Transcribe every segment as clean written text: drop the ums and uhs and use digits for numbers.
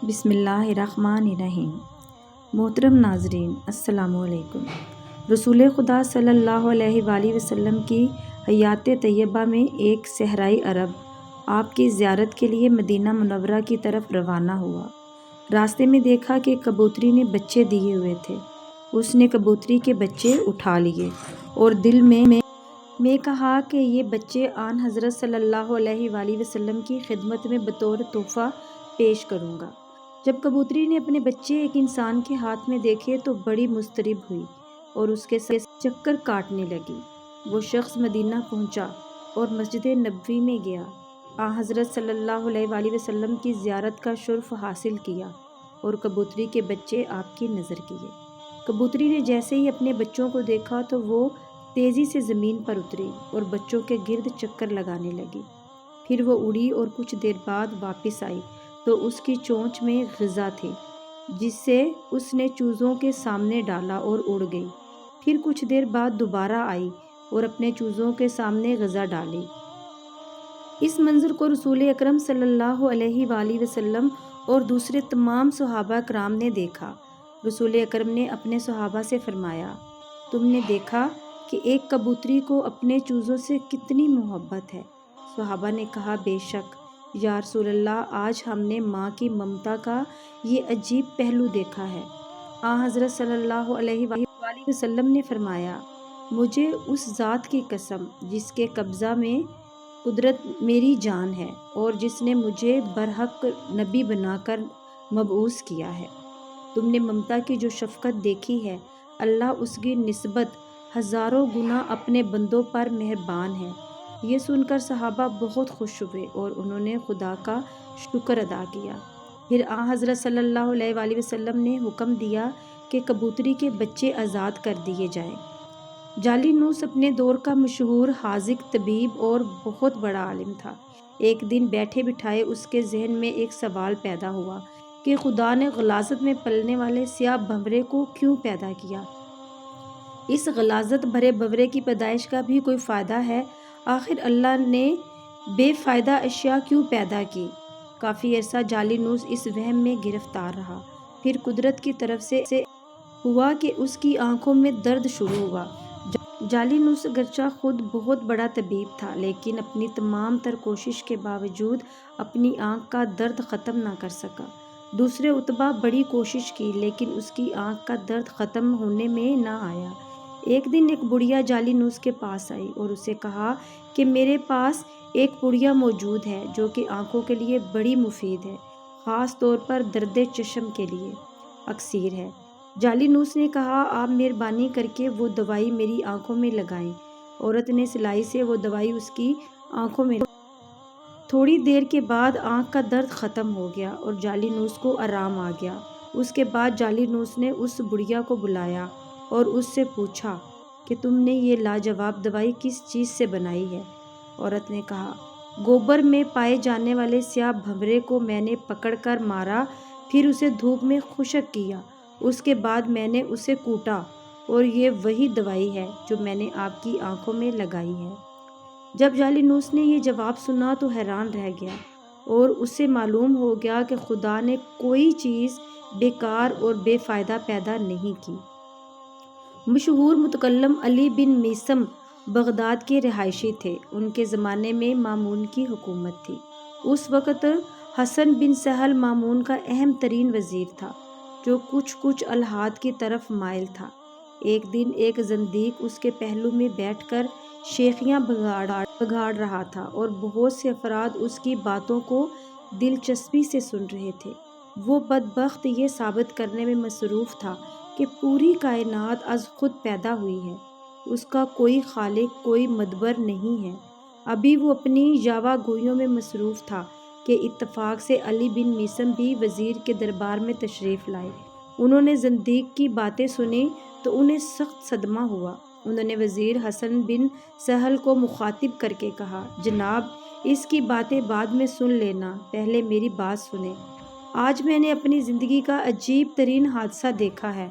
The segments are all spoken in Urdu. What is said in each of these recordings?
بسم اللہ الرحمن الرحیم۔ محترم ناظرین السلام علیکم۔ رسول خدا صلی اللہ علیہ وآلہ وسلم کی حیات طیبہ میں ایک صحرائی عرب آپ کی زیارت کے لیے مدینہ منورہ کی طرف روانہ ہوا۔ راستے میں دیکھا کہ کبوتری نے بچے دیے ہوئے تھے۔ اس نے کبوتری کے بچے اٹھا لیے اور دل میں کہا کہ یہ بچے آن حضرت صلی اللہ علیہ وآلہ وسلم کی خدمت میں بطور تحفہ پیش کروں گا۔ جب کبوتری نے اپنے بچے ایک انسان کے ہاتھ میں دیکھے تو بڑی مضطرب ہوئی اور اس کے سر چکر کاٹنے لگی۔ وہ شخص مدینہ پہنچا اور مسجد نبوی میں گیا۔ حضرت صلی اللہ علیہ وآلہ وسلم کی زیارت کا شرف حاصل کیا اور کبوتری کے بچے آپ کی نظر کیے۔ کبوتری نے جیسے ہی اپنے بچوں کو دیکھا تو وہ تیزی سے زمین پر اتری اور بچوں کے گرد چکر لگانے لگی۔ پھر وہ اڑی اور کچھ دیر بعد واپس آئی تو اس کی چونچ میں غذا تھی، جسے اس نے چوزوں کے سامنے ڈالا اور اڑ گئی۔ پھر کچھ دیر بعد دوبارہ آئی اور اپنے چوزوں کے سامنے غذا ڈالی۔ اس منظر کو رسول اکرم صلی اللہ علیہ وآلہ وسلم اور دوسرے تمام صحابہ کرام نے دیکھا۔ رسول اکرم نے اپنے صحابہ سے فرمایا، تم نے دیکھا کہ ایک کبوتری کو اپنے چوزوں سے کتنی محبت ہے؟ صحابہ نے کہا، بے شک یا رسول اللہ، آج ہم نے ماں کی ممتا کا یہ عجیب پہلو دیکھا ہے۔ حضرت صلی اللہ علیہ وآلہ وسلم نے فرمایا، مجھے اس ذات کی قسم جس کے قبضہ میں قدرت میری جان ہے اور جس نے مجھے برحق نبی بنا کر مبعوث کیا ہے، تم نے ممتا کی جو شفقت دیکھی ہے، اللہ اس کی نسبت ہزاروں گنا اپنے بندوں پر مہربان ہے۔ یہ سن کر صحابہ بہت خوش ہوئے اور انہوں نے خدا کا شکر ادا کیا۔ پھر حضرت صلی اللہ علیہ وآلہ وسلم نے حکم دیا کہ کبوتری کے بچے آزاد کر دیے جائیں۔ جالینوس اپنے دور کا مشہور حاذق طبیب اور بہت بڑا عالم تھا۔ ایک دن بیٹھے بٹھائے اس کے ذہن میں ایک سوال پیدا ہوا کہ خدا نے غلاظت میں پلنے والے سیاہ بھنورے کو کیوں پیدا کیا؟ اس غلاظت بھرے بھنورے کی پیدائش کا بھی کوئی فائدہ ہے؟ آخر اللہ نے بے فائدہ اشیاء کیوں پیدا کی؟ کافی عرصہ جالینوس اس وہم میں گرفتار رہا۔ پھر قدرت کی طرف سے ہوا کہ اس کی آنکھوں میں درد شروع ہوا۔ جالینوس اگرچہ خود بہت بڑا طبیب تھا، لیکن اپنی تمام تر کوشش کے باوجود اپنی آنکھ کا درد ختم نہ کر سکا۔ دوسرے عتبہ بڑی کوشش کی لیکن اس کی آنکھ کا درد ختم ہونے میں نہ آیا۔ ایک دن ایک بڑھیا جالینوس کے پاس آئی اور اسے کہا کہ میرے پاس ایک پڑیا موجود ہے جو کہ آنکھوں کے لیے بڑی مفید ہے، خاص طور پر درد چشم کے لیے اکسیر ہے۔ جالینوس نے کہا، آپ مہربانی کر کے وہ دوائی میری آنکھوں میں لگائیں۔ عورت نے سلائی سے وہ دوائی اس کی آنکھوں میں تھوڑی دیر کے بعد آنکھ کا درد ختم ہو گیا اور جالینوس کو آرام آ گیا۔ اس کے بعد جالینوس نے اس بڑھیا کو بلایا اور اس سے پوچھا کہ تم نے یہ لاجواب دوائی کس چیز سے بنائی ہے؟ عورت نے کہا، گوبر میں پائے جانے والے سیاہ بھنورے کو میں نے پکڑ کر مارا، پھر اسے دھوپ میں خشک کیا، اس کے بعد میں نے اسے کوٹا اور یہ وہی دوائی ہے جو میں نے آپ کی آنکھوں میں لگائی ہے۔ جب جالینوس نے یہ جواب سنا تو حیران رہ گیا اور اسے معلوم ہو گیا کہ خدا نے کوئی چیز بیکار اور بے فائدہ پیدا نہیں کی۔ مشہور متکلم علی بن میثم بغداد کے رہائشی تھے۔ ان کے زمانے میں مامون کی حکومت تھی۔ اس وقت حسن بن سہل مامون کا اہم ترین وزیر تھا جو کچھ الحاد کی طرف مائل تھا۔ ایک دن ایک زندیق اس کے پہلو میں بیٹھ کر شیخیاں بگاڑ رہا تھا اور بہت سے افراد اس کی باتوں کو دلچسپی سے سن رہے تھے۔ وہ بدبخت یہ ثابت کرنے میں مصروف تھا کہ پوری کائنات از خود پیدا ہوئی ہے، اس کا کوئی خالق، کوئی مدبر نہیں ہے۔ ابھی وہ اپنی یاوہ گوئیوں میں مصروف تھا کہ اتفاق سے علی بن میثم بھی وزیر کے دربار میں تشریف لائے۔ انہوں نے زندیق کی باتیں سنی تو انہیں سخت صدمہ ہوا۔ انہوں نے وزیر حسن بن سہل کو مخاطب کر کے کہا، جناب، اس کی باتیں بعد میں سن لینا، پہلے میری بات سنیں۔ آج میں نے اپنی زندگی کا عجیب ترین حادثہ دیکھا ہے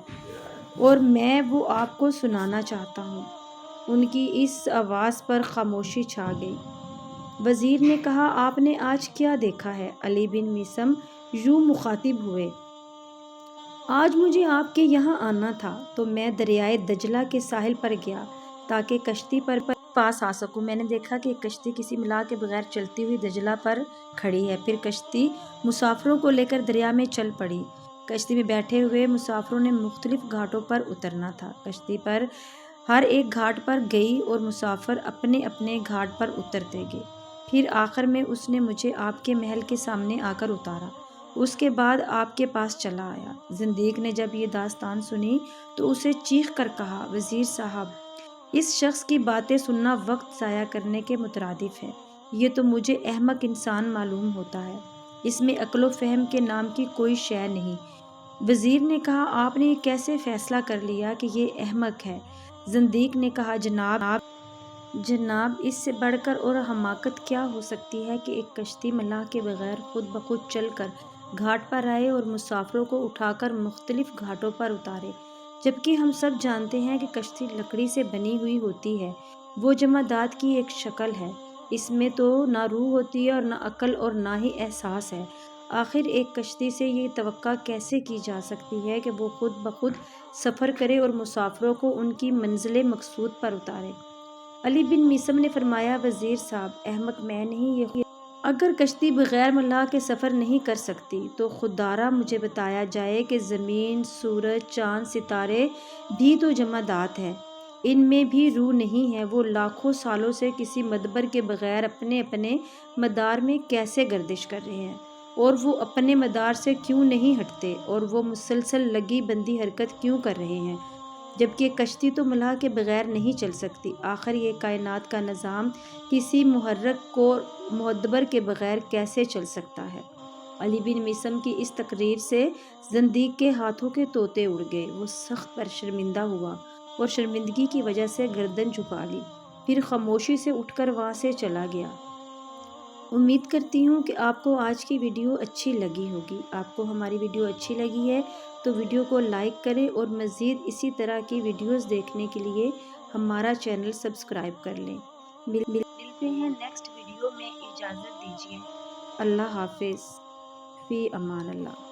اور میں وہ آپ کو سنانا چاہتا ہوں۔ ان کی اس آواز پر خاموشی چھا گئی۔ وزیر نے کہا، آپ نے آج کیا دیکھا ہے؟ علی بن میثم یوں مخاطب ہوئے، آج مجھے آپ کے یہاں آنا تھا تو میں دریائے دجلہ کے ساحل پر گیا تاکہ کشتی پر پاس آ سکوں۔ میں نے دیکھا کہ ایک کشتی کسی ملاح کے بغیر چلتی ہوئی دجلہ پر کھڑی ہے۔ پھر کشتی مسافروں کو لے کر دریا میں چل پڑی۔ کشتی میں بیٹھے ہوئے مسافروں نے مختلف گھاٹوں پر اترنا تھا۔ کشتی پر ہر ایک گھاٹ پر گئی اور مسافر اپنے اپنے گھاٹ پر اترتے گئے۔ پھر آخر میں اس نے مجھے آپ کے محل کے سامنے آ کر اتارا۔ اس کے بعد آپ کے پاس چلا آیا۔ زندیق نے جب یہ داستان سنی تو اسے چیخ کر کہا، وزیر صاحب، اس شخص کی باتیں سننا وقت ضائع کرنے کے مترادف ہے۔ یہ تو مجھے احمق انسان معلوم ہوتا ہے۔ اس میں عقل و فہم کے نام کی کوئی شے نہیں۔ وزیر نے کہا، آپ نے یہ کیسے فیصلہ کر لیا کہ یہ احمق ہے؟ زندیق نے کہا، جناب اس سے بڑھ کر اور حماقت کیا ہو سکتی ہے کہ ایک کشتی ملاح کے بغیر خود بخود چل کر گھاٹ پر آئے اور مسافروں کو اٹھا کر مختلف گھاٹوں پر اتارے، جبکہ ہم سب جانتے ہیں کہ کشتی لکڑی سے بنی ہوئی ہوتی ہے، وہ جمادات کی ایک شکل ہے، اس میں تو نہ روح ہوتی ہے اور نہ عقل اور نہ ہی احساس ہے۔ آخر ایک کشتی سے یہ توقع کیسے کی جا سکتی ہے کہ وہ خود بخود سفر کرے اور مسافروں کو ان کی منزل مقصود پر اتارے؟ علی بن میثم نے فرمایا، وزیر صاحب، احمق میں نہیں، یہ اگر کشتی بغیر ملاح کے سفر نہیں کر سکتی تو خوددارا مجھے بتایا جائے کہ زمین، سورج، چاند، ستارے بھی تو جمادات ہیں، ان میں بھی روح نہیں ہے، وہ لاکھوں سالوں سے کسی مدبر کے بغیر اپنے اپنے مدار میں کیسے گردش کر رہے ہیں، اور وہ اپنے مدار سے کیوں نہیں ہٹتے، اور وہ مسلسل لگی بندی حرکت کیوں کر رہے ہیں، جبکہ کشتی تو ملاح کے بغیر نہیں چل سکتی۔ آخر یہ کائنات کا نظام کسی محرک کو مدبر کے بغیر کیسے چل سکتا ہے؟ علی بن میثم کی اس تقریر سے زندیق کے ہاتھوں کے طوطے اڑ گئے۔ وہ سخت پر شرمندہ ہوا اور شرمندگی کی وجہ سے گردن جھکا لی، پھر خاموشی سے اٹھ کر وہاں سے چلا گیا۔ امید کرتی ہوں کہ آپ کو آج کی ویڈیو اچھی لگی ہوگی۔ آپ کو ہماری ویڈیو اچھی لگی ہے تو ویڈیو کو لائک کریں اور مزید اسی طرح کی ویڈیوز دیکھنے کے لیے ہمارا چینل سبسکرائب کر لیں۔ ملتے ہیں نیکسٹ ویڈیو میں، اجازت دیجیے۔ اللہ حافظ، فی امان اللہ۔